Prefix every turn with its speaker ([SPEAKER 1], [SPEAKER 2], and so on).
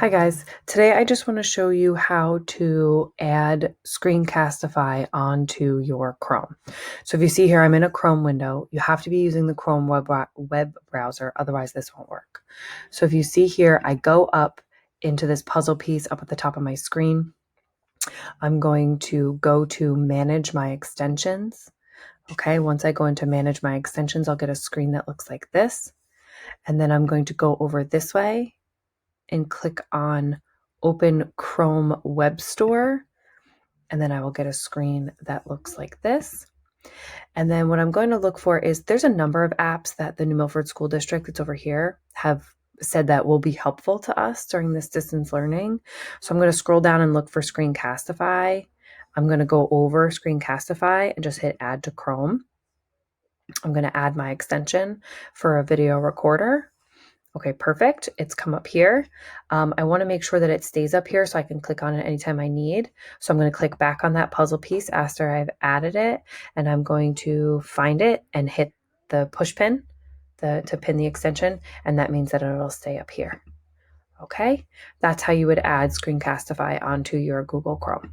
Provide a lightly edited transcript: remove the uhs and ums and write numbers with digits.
[SPEAKER 1] Hi guys, today I just want to show you how to add Screencastify onto your Chrome. So if you see here, I'm in a Chrome window. You have to be using the Chrome web browser, otherwise this won't work. So if you see here, I go up into this puzzle piece up at the top of my screen. I'm going to go to manage my extensions. Okay, once I go into manage my extensions, I'll get a screen that looks like this. And then I'm going to go over this way and click on Open Chrome Web Store, and then I will get a screen that looks like this. And then what I'm going to look for is there's a number of apps that the New Milford School District that's over here have said that will be helpful to us during this distance learning. So I'm going to scroll down and look for Screencastify. I'm going to go over Screencastify and just hit Add to Chrome. I'm going to add my extension for a video recorder. Okay, perfect. It's come up here. I want to make sure that it stays up here so I can click on it anytime I need. So I'm going to click back on that puzzle piece after I've added it, and I'm going to find it and hit the push pin to pin the extension, and that means that it'll stay up here. Okay, that's how you would add Screencastify onto your Google Chrome.